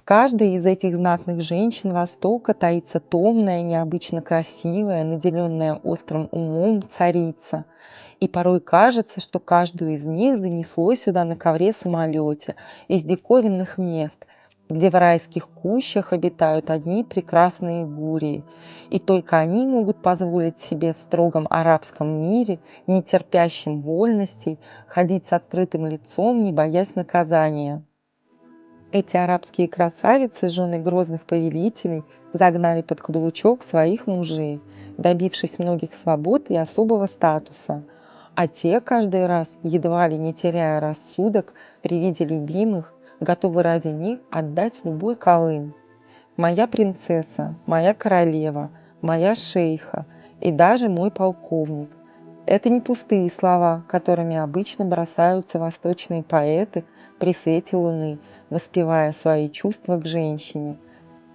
каждой из этих знатных женщин Востока таится томная, необычно красивая, наделенная острым умом царица. И порой кажется, что каждую из них занесло сюда на ковре-самолете из диковинных мест, где в райских кущах обитают одни прекрасные гурии. И только они могут позволить себе в строгом арабском мире, не терпящем вольностей, ходить с открытым лицом, не боясь наказания. Эти арабские красавицы, жены грозных повелителей, загнали под каблучок своих мужей, добившись многих свобод и особого статуса. А те каждый раз, едва ли не теряя рассудок при виде любимых, готовы ради них отдать любой колым. Моя принцесса, моя королева, моя шейха и даже мой полковник. Это не пустые слова, которыми обычно бросаются восточные поэты при свете луны, воспевая свои чувства к женщине.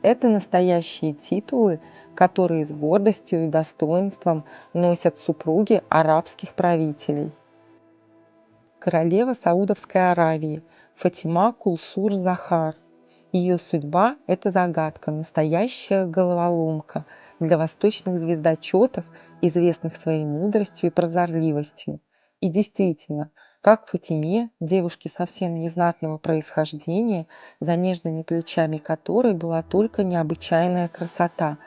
Это настоящие титулы, которые с гордостью и достоинством носят супруги арабских правителей. Королева Саудовской Аравии Фатима Кулсур Захар. Ее судьба – это загадка, настоящая головоломка для восточных звездочетов, известных своей мудростью и прозорливостью. И действительно, как Фатиме, девушке совсем незнатного происхождения, за нежными плечами которой была только необычайная красота.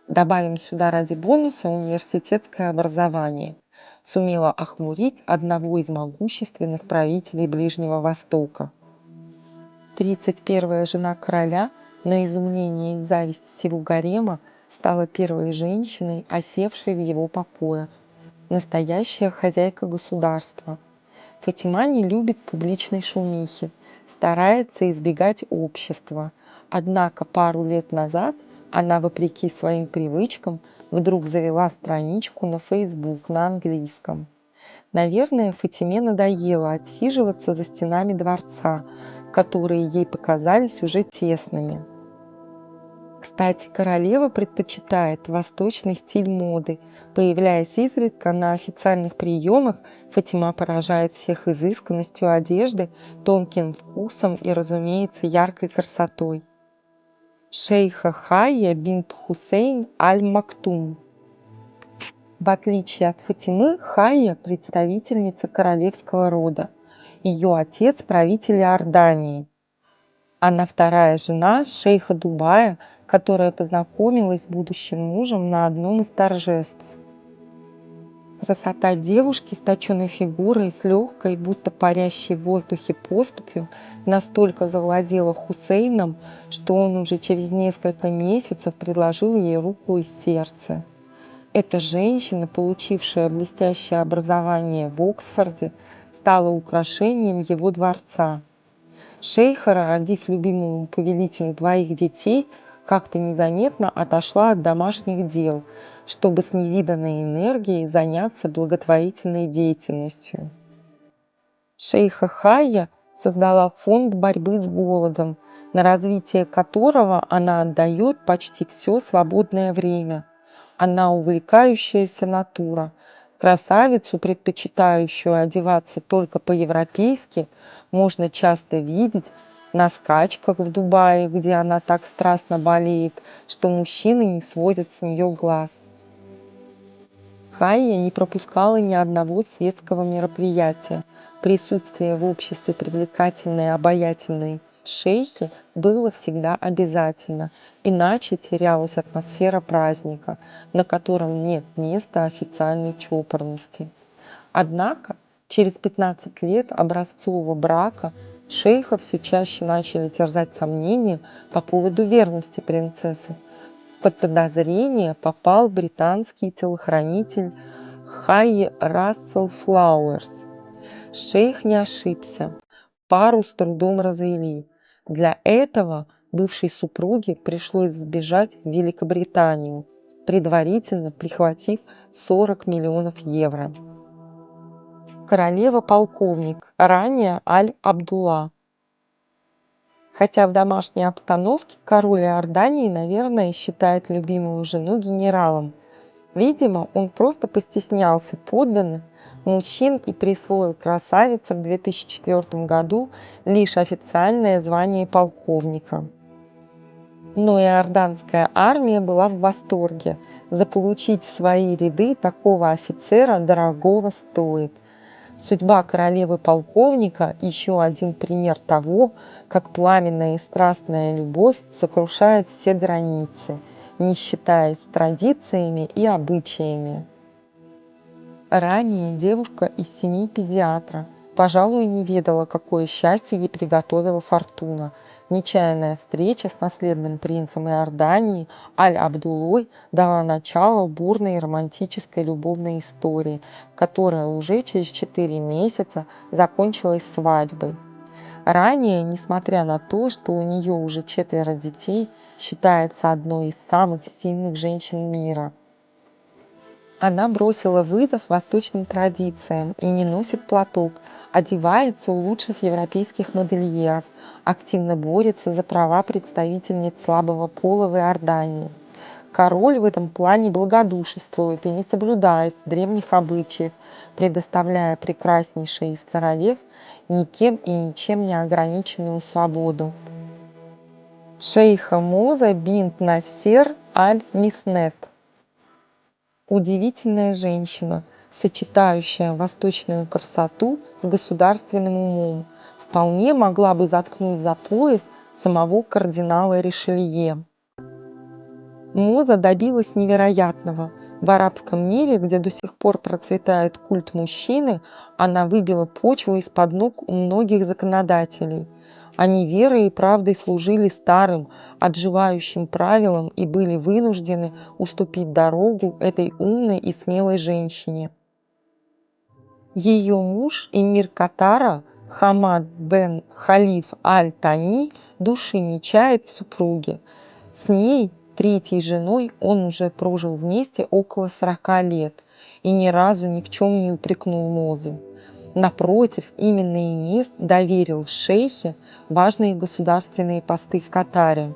Добавим сюда ради бонуса университетское образование. Сумела охмурить одного из могущественных правителей Ближнего Востока. 31-я жена короля, на изумление и зависть всего гарема, стала первой женщиной, осевшей в его покоях. Настоящая хозяйка государства. Фатима не любит публичной шумихи, старается избегать общества. Однако пару лет назад она, вопреки своим привычкам, вдруг завела страничку на Facebook на английском. Наверное, Фатиме надоело отсиживаться за стенами дворца, которые ей показались уже тесными. Кстати, королева предпочитает восточный стиль моды. Появляясь изредка на официальных приемах, Фатима поражает всех изысканностью одежды, тонким вкусом и, разумеется, яркой красотой. Шейха Хайя бинт Хусейн аль-Мактум. В отличие от Фатимы, Хайя – представительница королевского рода. Ее отец – правитель Иордании. Она вторая жена шейха Дубая, которая познакомилась с будущим мужем на одном из торжеств. Красота девушки с точенной фигурой, с легкой, будто парящей в воздухе поступью, настолько завладела Хусейном, что он уже через несколько месяцев предложил ей руку и сердце. Эта женщина, получившая блестящее образование в Оксфорде, стала украшением его дворца. Шейхара, родив любимому повелителю двоих детей, как-то незаметно отошла от домашних дел, чтобы с невиданной энергией заняться благотворительной деятельностью. Шейха Хайя создала фонд борьбы с голодом, на развитие которого она отдает почти все свободное время. Она увлекающаяся натура. Красавицу, предпочитающую одеваться только по-европейски, можно часто видеть на скачках в Дубае, где она так страстно болеет, что мужчины не сводят с нее глаз. Хайя не пропускала ни одного светского мероприятия. Присутствие в обществе привлекательной и обаятельной шейхи было всегда обязательно, иначе терялась атмосфера праздника, на котором нет места официальной чопорности. Однако через 15 лет образцового брака шейха все чаще начали терзать сомнения по поводу верности принцессы. Под подозрение попал британский телохранитель Хайи Рассел Флауэрс. Шейх не ошибся. Пару с трудом развели. Для этого бывшей супруге пришлось сбежать в Великобританию, предварительно прихватив 40 миллионов евро. Королева-полковник, ранее Аль-Абдулла. Хотя в домашней обстановке король Иордании, наверное, считает любимую жену генералом. Видимо, он просто постеснялся подданных, мужчин и присвоил красавицам в 2004 году лишь официальное звание полковника. Но иорданская армия была в восторге. Заполучить в свои ряды такого офицера дорогого стоит. Судьба королевы-полковника – еще один пример того, как пламенная и страстная любовь сокрушает все границы, не считаясь с традициями и обычаями. Ранее девушка из семьи педиатра, пожалуй, не ведала, какое счастье ей приготовила фортуна. Нечаянная встреча с наследным принцем Иордании Аль-Абдулой дала начало бурной романтической любовной истории, которая уже через 4 месяца закончилась свадьбой. Ранее, несмотря на то, что у нее уже 4 детей, считается одной из самых сильных женщин мира. Она бросила вызов восточным традициям и не носит платок, одевается у лучших европейских модельеров, активно борется за права представительниц слабого пола в Иордании. Король в этом плане благодушествует и не соблюдает древних обычаев, предоставляя прекраснейшей из королев никем и ничем не ограниченную свободу. Шейха Муза бинт Нассер аль-Миснет. Удивительная женщина, сочетающая восточную красоту с государственным умом, вполне могла бы заткнуть за пояс самого кардинала Ришелье. Муза добилась невероятного. В арабском мире, где до сих пор процветает культ мужчины, она выбила почву из-под ног у многих законодателей. Они верой и правдой служили старым, отживающим правилам и были вынуждены уступить дорогу этой умной и смелой женщине. Ее муж, эмир Катара, Хамад бен Халиф аль-Тани, души не чает в супруге. С ней, третьей женой, он уже прожил вместе около 40 лет и ни разу ни в чем не упрекнул Музу. Напротив, именно эмир доверил шейхе важные государственные посты в Катаре.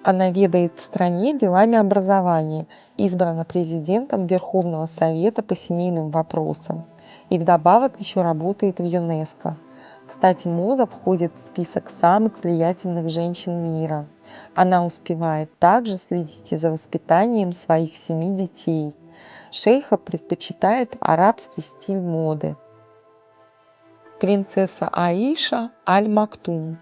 Она ведает в стране делами образования, избрана президентом Верховного Совета по семейным вопросам и вдобавок еще работает в ЮНЕСКО. Кстати, Муза входит в список самых влиятельных женщин мира. Она успевает также следить и за воспитанием своих 7 детей. Шейха предпочитает арабский стиль моды. Принцесса Аиша Аль-Мактум.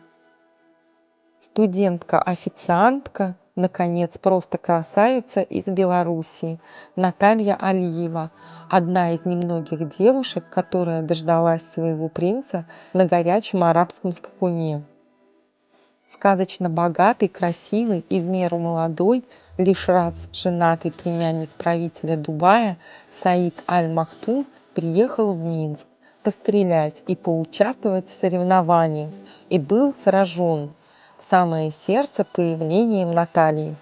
Студентка-официантка, наконец, просто красавица из Белоруссии, Наталья Алиева, одна из немногих девушек, которая дождалась своего принца на горячем арабском скакуне. Сказочно богатый, красивый и в меру молодой, лишь раз женатый племянник правителя Дубая Саид Аль-Мактум приехал в Минск пострелять и поучаствовать в соревнованиях и был сражен в самое сердце появлением Натальи.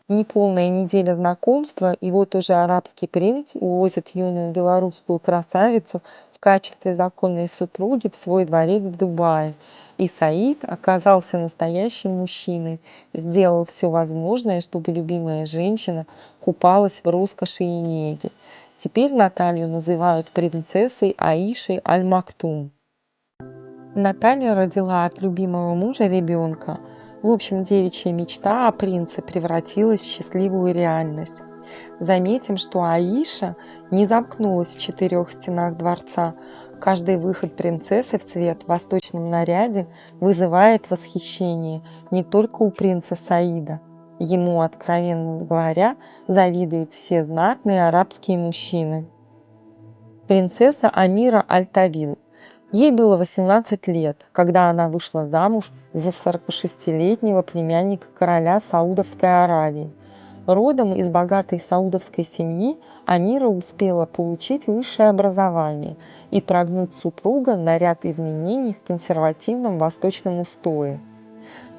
Неполная неделя знакомства, и вот уже арабский принц увозит юную белорусскую красавицу в качестве законной супруги в свой дворец в Дубае. И Саид оказался настоящим мужчиной, сделал все возможное, чтобы любимая женщина купалась в роскоши и неге. Теперь Наталью называют принцессой Аишей Аль-Мактум. Наталья родила от любимого мужа ребенка. В общем, девичья мечта о принце превратилась в счастливую реальность. Заметим, что Аиша не замкнулась в 4 стенах дворца. Каждый выход принцессы в цвет в восточном наряде вызывает восхищение не только у принца Саида. Ему, откровенно говоря, завидуют все знатные арабские мужчины. Принцесса Амира Аль-Тавил. Ей было 18 лет, когда она вышла замуж за 46-летнего племянника короля Саудовской Аравии. Родом из богатой саудовской семьи Амира успела получить высшее образование и прогнуть супруга на ряд изменений в консервативном восточном устое.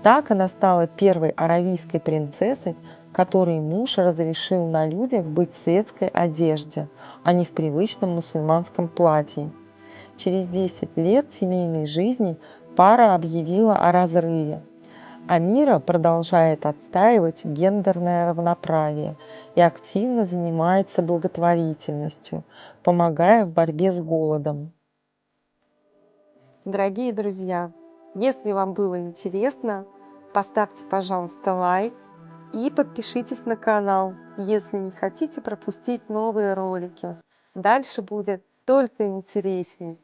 Так она стала первой аравийской принцессой, которой муж разрешил на людях быть в светской одежде, а не в привычном мусульманском платье. Через 10 лет семейной жизни пара объявила о разрыве. Амира продолжает отстаивать гендерное равноправие и активно занимается благотворительностью, помогая в борьбе с голодом. Дорогие друзья, если вам было интересно, Поставьте, пожалуйста, лайк и подпишитесь на канал, если не хотите пропустить новые ролики. Дальше будет только интереснее.